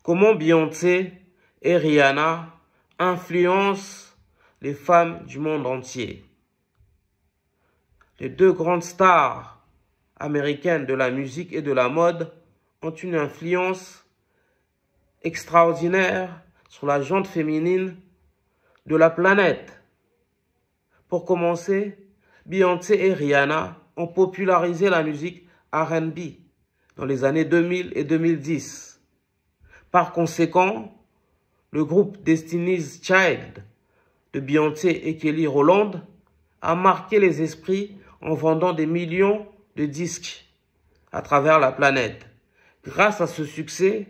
Comment Beyoncé et Rihanna influencent les femmes du monde entier. Les deux grandes stars américaines de la musique et de la mode ont une influence extraordinaire sur la gente féminine de la planète. Pour commencer, Beyoncé et Rihanna ont popularisé la musique R&B dans les années 2000 et 2010. Par conséquent, le groupe Destiny's Child de Beyoncé et Kelly Rowland a marqué les esprits en vendant des millions de disques à travers la planète. Grâce à ce succès,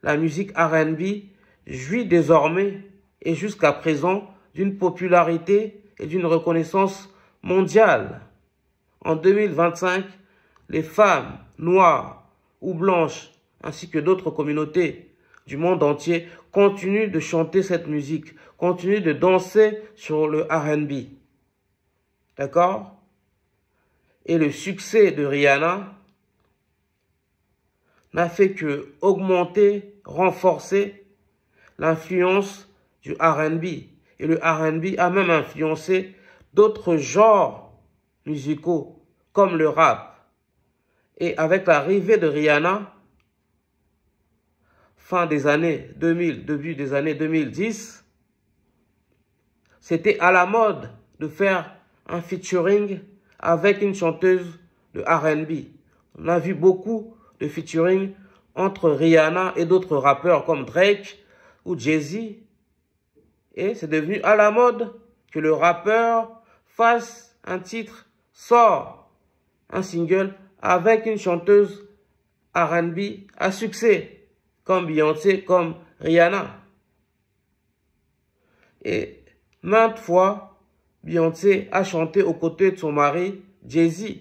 la musique R&B jouit désormais et jusqu'à présent d'une popularité et d'une reconnaissance mondiale. En 2025, les femmes noires ou blanches ainsi que d'autres communautés du monde entier continuent de chanter cette musique, continuent de danser sur le R&B. D'accord? Et le succès de Rihanna n'a fait que augmenter, renforcer l'influence du R&B. Et le R&B a même influencé d'autres genres musicaux comme le rap. Et avec l'arrivée de Rihanna, fin des années 2000, début des années 2010, c'était à la mode de faire un featuring avec une chanteuse de R&B. On a vu beaucoup de featuring entre Rihanna et d'autres rappeurs comme Drake ou Jay-Z. Et c'est devenu à la mode que le rappeur fasse un titre, sort un single avec une chanteuse R&B à succès, comme Beyoncé, comme Rihanna. Et maintes fois, Beyoncé a chanté aux côtés de son mari, Jay-Z.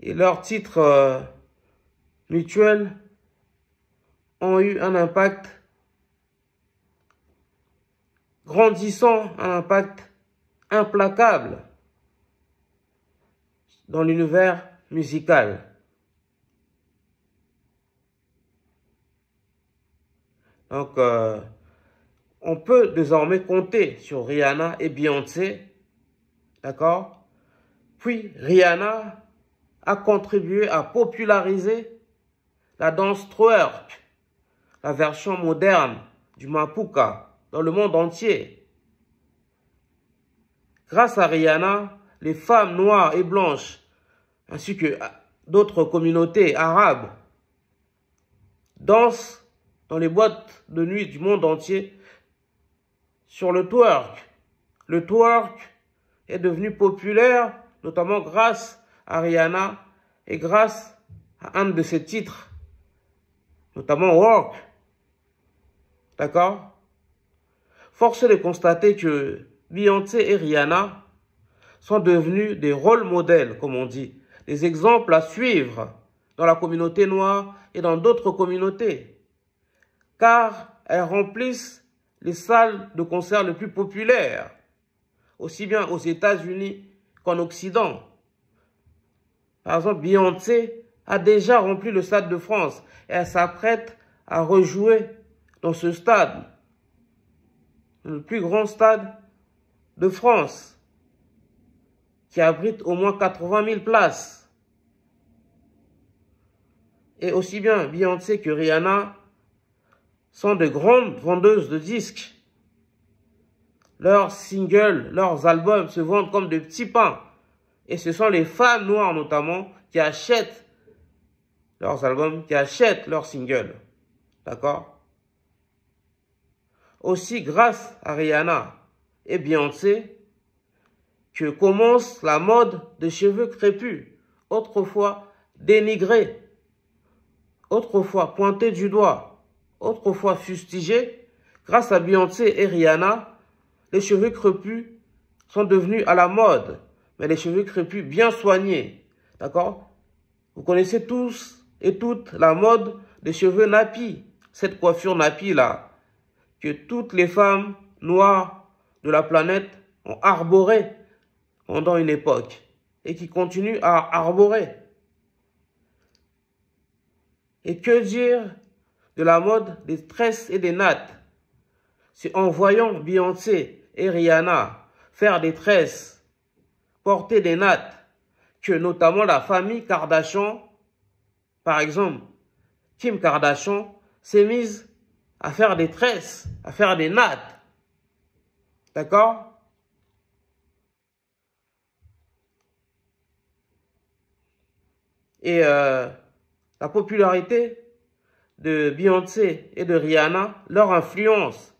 Et leurs titres mutuels ont eu un impact grandissant, un impact implacable dans l'univers musical. Donc, on peut désormais compter sur Rihanna et Beyoncé, d'accord? Puis, Rihanna a contribué à populariser la danse twerk, la version moderne du mapuka dans le monde entier. Grâce à Rihanna, les femmes noires et blanches, ainsi que d'autres communautés arabes, dansent dans les boîtes de nuit du monde entier sur le twerk. Le twerk est devenu populaire, notamment grâce à Rihanna et grâce à un de ses titres, notamment Work. D'accord? Force est de constater que Beyoncé et Rihanna sont devenus des rôles modèles, comme on dit, des exemples à suivre dans la communauté noire et dans d'autres communautés, car elles remplissent les salles de concert les plus populaires, aussi bien aux États-Unis qu'en Occident. Par exemple, Beyoncé a déjà rempli le Stade de France et elle s'apprête à rejouer dans ce stade, le plus grand stade de France, qui abrite au moins 80 000 places. Et aussi bien Beyoncé que Rihanna sont de grandes vendeuses de disques. Leurs singles, leurs albums se vendent comme de petits pains. Et ce sont les femmes noires notamment qui achètent leurs albums, qui achètent leurs singles. D'accord? Aussi grâce à Rihanna et Beyoncé que commence la mode des cheveux crépus, autrefois dénigrés, autrefois pointés du doigt, autrefois fustigés. Grâce à Beyoncé et Rihanna, les cheveux crépus sont devenus à la mode, mais les cheveux crépus bien soignés, d'accord? Vous connaissez tous et toutes la mode des cheveux nappies, cette coiffure nappie là, que toutes les femmes noires de la planète ont arboré pendant une époque et qui continuent à arborer. Et que dire de la mode des tresses et des nattes. C'est en voyant Beyoncé et Rihanna faire des tresses, porter des nattes, que notamment la famille Kardashian, par exemple, Kim Kardashian, s'est mise à faire des tresses, à faire des nattes. D'accord? Et la popularité de Beyoncé et de Rihanna, leur influence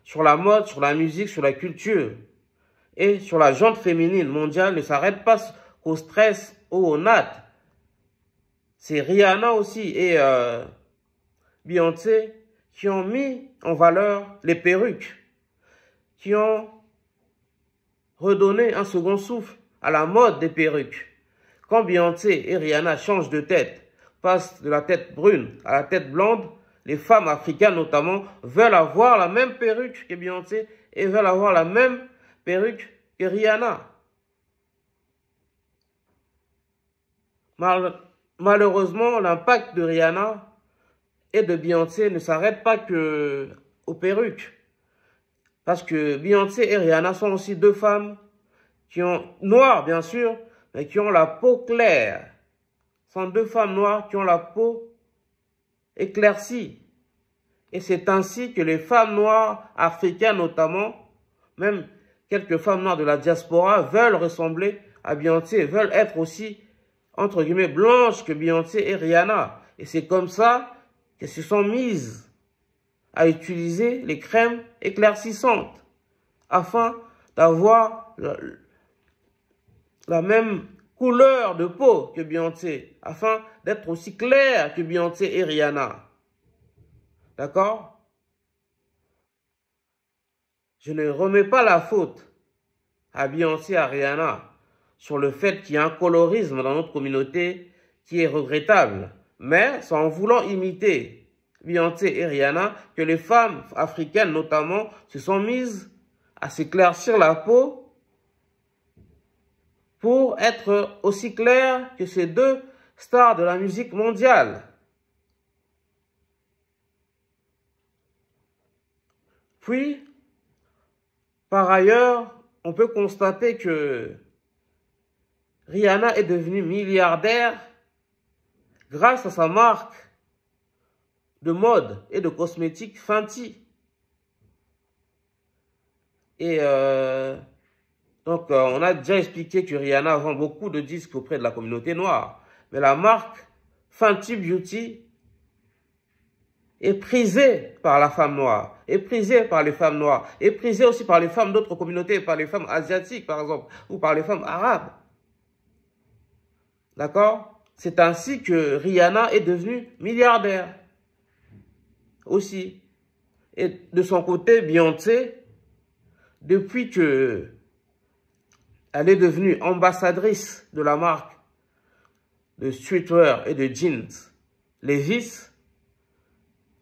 sur la mode, sur la musique, sur la culture et sur la gente féminine mondiale ne s'arrête pas au stress ou au nattes. C'est Rihanna aussi et Beyoncé qui ont mis en valeur les perruques, qui ont redonné un second souffle à la mode des perruques. Quand Beyoncé et Rihanna changent de tête, passent de la tête brune à la tête blonde, les femmes africaines notamment veulent avoir la même perruque que Beyoncé et veulent avoir la même perruque que Rihanna. Malheureusement, l'impact de Rihanna et de Beyoncé ne s'arrête pas que aux perruques. Parce que Beyoncé et Rihanna sont aussi deux femmes qui ont, noires bien sûr, mais qui ont la peau claire. Ce sont deux femmes noires qui ont la peau éclaircie. Et c'est ainsi que les femmes noires africaines notamment, même quelques femmes noires de la diaspora, veulent ressembler à Beyoncé, veulent être aussi, entre guillemets, blanches que Beyoncé et Rihanna. Et c'est comme ça qu'elles se sont mises à utiliser les crèmes éclaircissantes afin d'avoir la même couleur de peau que Beyoncé, afin d'être aussi clair que Beyoncé et Rihanna. D'accord? Je ne remets pas la faute à Beyoncé et à Rihanna sur le fait qu'il y a un colorisme dans notre communauté qui est regrettable. Mais c'est en voulant imiter Beyoncé et Rihanna que les femmes africaines notamment se sont mises à s'éclaircir la peau pour être aussi claires que ces deux stars de la musique mondiale. Puis, par ailleurs, on peut constater que Rihanna est devenue milliardaire grâce à sa marque de mode et de cosmétiques Fenty. Et donc, on a déjà expliqué que Rihanna vend beaucoup de disques auprès de la communauté noire. Mais la marque Fenty Beauty est prisée par la femme noire, est prisée par les femmes noires, est prisée aussi par les femmes d'autres communautés, par les femmes asiatiques, par exemple, ou par les femmes arabes. D'accord? C'est ainsi que Rihanna est devenue milliardaire aussi. Et de son côté, Beyoncé, depuis que elle est devenue ambassadrice de la marque de streetwear et de jeans Levi's,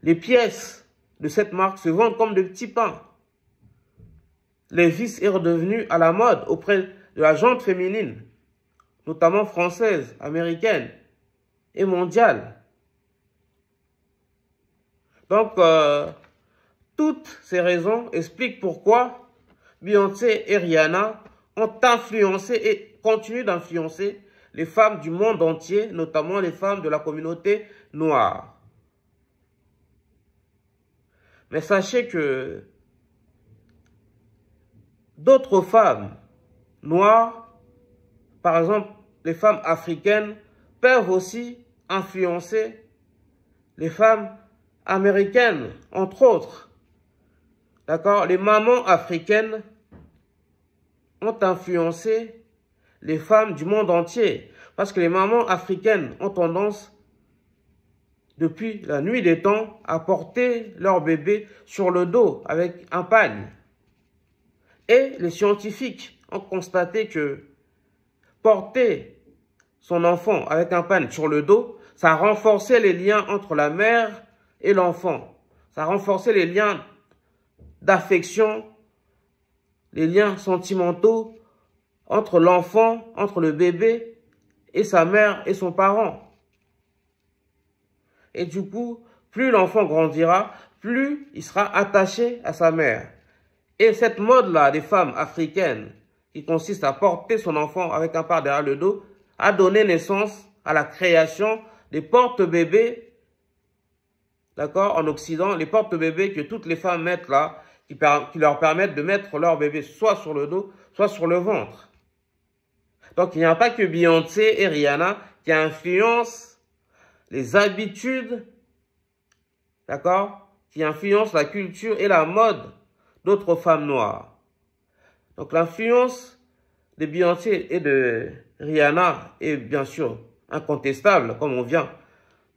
les pièces de cette marque se vendent comme de petits pains. Levi's est redevenu à la mode auprès de la gente féminine, notamment française, américaine et mondiale. Donc, toutes ces raisons expliquent pourquoi Beyoncé et Rihanna ont influencé et continuent d'influencer les femmes du monde entier, notamment les femmes de la communauté noire. Mais sachez que d'autres femmes noires, par exemple les femmes africaines, peuvent aussi influencer les femmes américaines, entre autres. D'accord? Les mamans africaines ont influencé les femmes du monde entier. Parce que les mamans africaines ont tendance, depuis la nuit des temps, à porter leur bébé sur le dos avec un pagne. Et les scientifiques ont constaté que porter son enfant avec un pagne sur le dos, ça renforçait les liens entre la mère et l'enfant. Ça renforçait les liens d'affection, les liens sentimentaux entre l'enfant, entre le bébé et sa mère et son parent. Et du coup, plus l'enfant grandira, plus il sera attaché à sa mère. Et cette mode-là des femmes africaines, qui consiste à porter son enfant avec un par derrière le dos, a donné naissance à la création des porte-bébés, d'accord, en Occident, les porte-bébés que toutes les femmes mettent là, qui leur permettent de mettre leur bébé soit sur le dos, soit sur le ventre. Donc, il n'y a pas que Beyoncé et Rihanna qui influencent les habitudes, d'accord, qui influencent la culture et la mode d'autres femmes noires. Donc, l'influence de Beyoncé et de Rihanna est bien sûr incontestable, comme on vient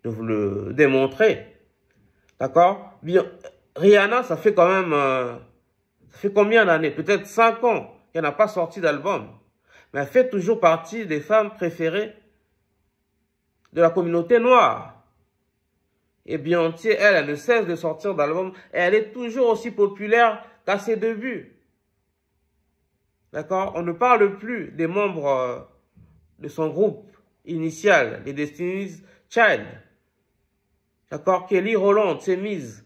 de vous le démontrer. D'accord? Rihanna, ça fait quand même, ça fait combien d'années? Peut-être 5 ans qu'elle n'a pas sorti d'album. Mais elle fait toujours partie des femmes préférées de la communauté noire. Et Beyoncé, elle ne cesse de sortir d'albums et elle est toujours aussi populaire qu'à ses débuts. D'accord? On ne parle plus des membres de son groupe initial, les Destiny's Child. D'accord? Kelly Rowland s'est mise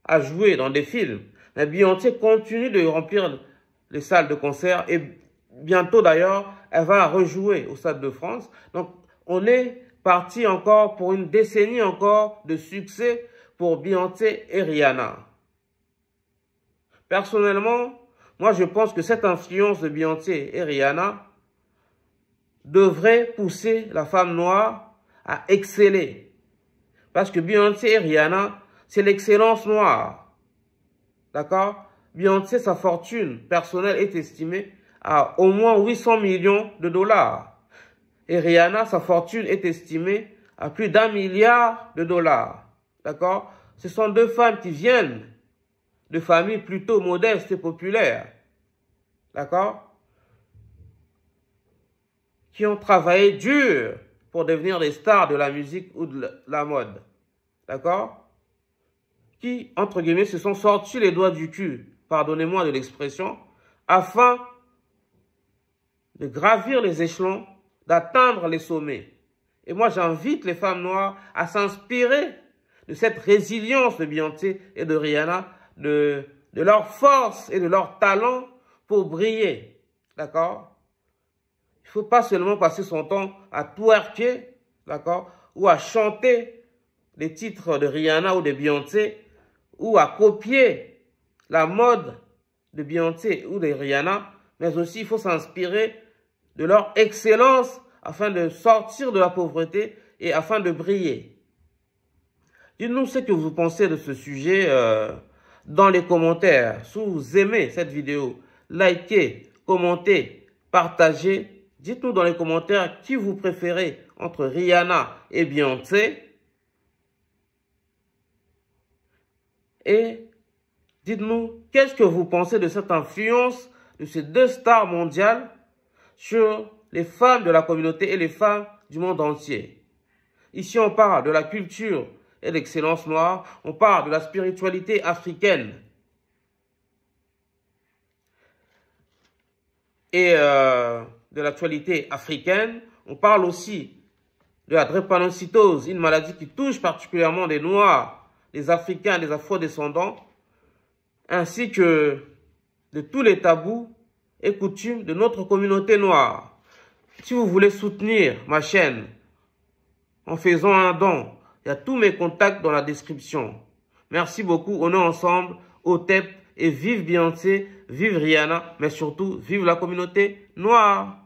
à jouer dans des films. Mais Beyoncé continue de remplir les salles de concert et bientôt d'ailleurs, elle va rejouer au Stade de France. Donc, on est parti encore pour une décennie encore de succès pour Beyoncé et Rihanna. Personnellement, moi je pense que cette influence de Beyoncé et Rihanna devrait pousser la femme noire à exceller. Parce que Beyoncé et Rihanna, c'est l'excellence noire. D'accord? Beyoncé, sa fortune personnelle est estimée à au moins 800 millions de dollars. Et Rihanna, sa fortune est estimée à plus d'1 milliard de dollars. D'accord? Ce sont deux femmes qui viennent de familles plutôt modestes et populaires. D'accord? Qui ont travaillé dur pour devenir des stars de la musique ou de la mode. D'accord? Qui, entre guillemets, se sont sortis les doigts du cul, pardonnez-moi de l'expression, afin de gravir les échelons, d'atteindre les sommets. Et moi, j'invite les femmes noires à s'inspirer de cette résilience de Beyoncé et de Rihanna, de leur force et de leur talent pour briller. D'accord? Il ne faut pas seulement passer son temps à twerker, d'accord, ou à chanter les titres de Rihanna ou de Beyoncé, ou à copier la mode de Beyoncé ou de Rihanna, mais aussi il faut s'inspirer de leur excellence afin de sortir de la pauvreté et afin de briller. Dites-nous ce que vous pensez de ce sujet dans les commentaires. Si vous aimez cette vidéo, likez, commentez, partagez. Dites-nous dans les commentaires qui vous préférez entre Rihanna et Beyoncé. Et dites-nous, qu'est-ce que vous pensez de cette influence de ces deux stars mondiales sur les femmes de la communauté et les femmes du monde entier? Ici, on parle de la culture et de l'excellence noire. On parle de la spiritualité africaine. Et de l'actualité africaine. On parle aussi de la drépanocytose, une maladie qui touche particulièrement les Noirs, les Africains, les Afro-descendants, ainsi que de tous les tabous et coutumes de notre communauté noire. Si vous voulez soutenir ma chaîne en faisant un don, il y a tous mes contacts dans la description. Merci beaucoup, on est ensemble, OTEP, et vive Beyoncé, vive Rihanna, mais surtout, vive la communauté noire.